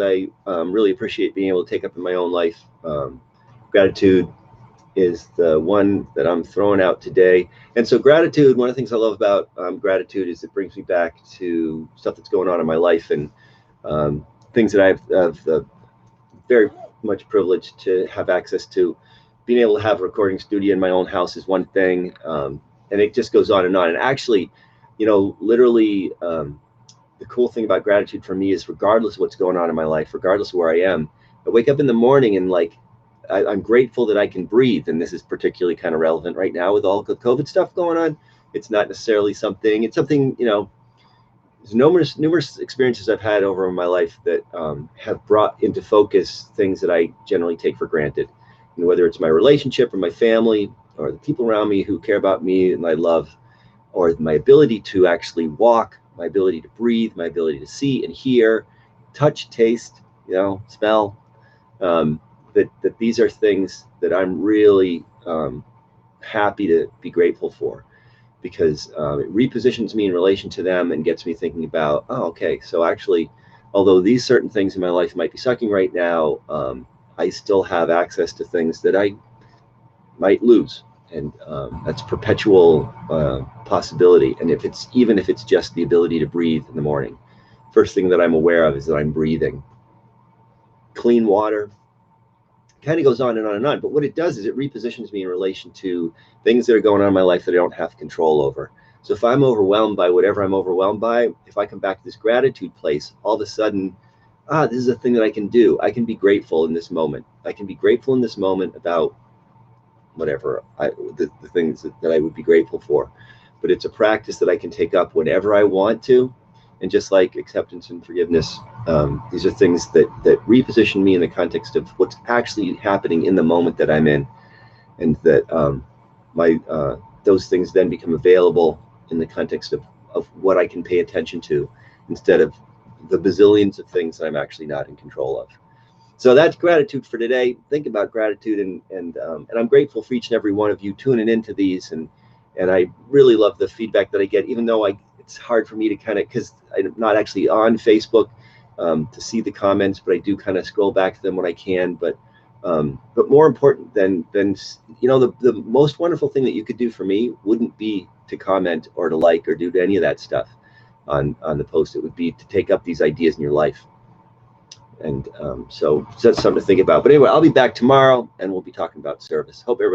I really appreciate being able to take up in my own life. Gratitude is the one that I'm throwing out today. And so gratitude, one of the things I love about gratitude is it brings me back to stuff that's going on in my life, and things that I've very much privileged to have access to. Being able to have a recording studio in my own house is one thing, and it just goes on and on. And actually, literally, the cool thing about gratitude for me is regardless of what's going on in my life, regardless of where I am, I wake up in the morning and I'm grateful that I can breathe. And this is particularly kind of relevant right now with all the COVID stuff going on. It's not necessarily something, it's something, there's numerous experiences I've had over my life that have brought into focus things that I generally take for granted. Whether it's my relationship or my family or the people around me who care about me and I love, or my ability to actually walk, my ability to breathe, my ability to see and hear, touch, taste, smell, that these are things that I'm really happy to be grateful for, because it repositions me in relation to them and gets me thinking about, oh, okay, so actually, although these certain things in my life might be sucking right now, I still have access to things that I might lose. And that's perpetual possibility. And if it's just the ability to breathe in the morning, first thing that I'm aware of is that I'm breathing. Clean water, kind of goes on and on and on. But what it does is it repositions me in relation to things that are going on in my life that I don't have control over. So if I'm overwhelmed by whatever I'm overwhelmed by, if I come back to this gratitude place, all of a sudden, this is a thing that I can do. I can be grateful in this moment. I can be grateful in this moment about whatever the things that I would be grateful for. But it's a practice that I can take up whenever I want to. And just like acceptance and forgiveness, these are things that reposition me in the context of what's actually happening in the moment that I'm in, and that those things then become available in the context of what I can pay attention to, instead of the bazillions of things that I'm actually not in control of. So that's gratitude for today. Think about gratitude, and I'm grateful for each and every one of you tuning into these, and I really love the feedback that I get, even though it's hard for me to kind of, because I'm not actually on Facebook to see the comments, but I do kind of scroll back to them when I can. But more important than the most wonderful thing that you could do for me wouldn't be to comment or to like or do any of that stuff on the post. It would be to take up these ideas in your life. And so that's something to think about. But anyway, I'll be back tomorrow, and we'll be talking about service. Hope everybody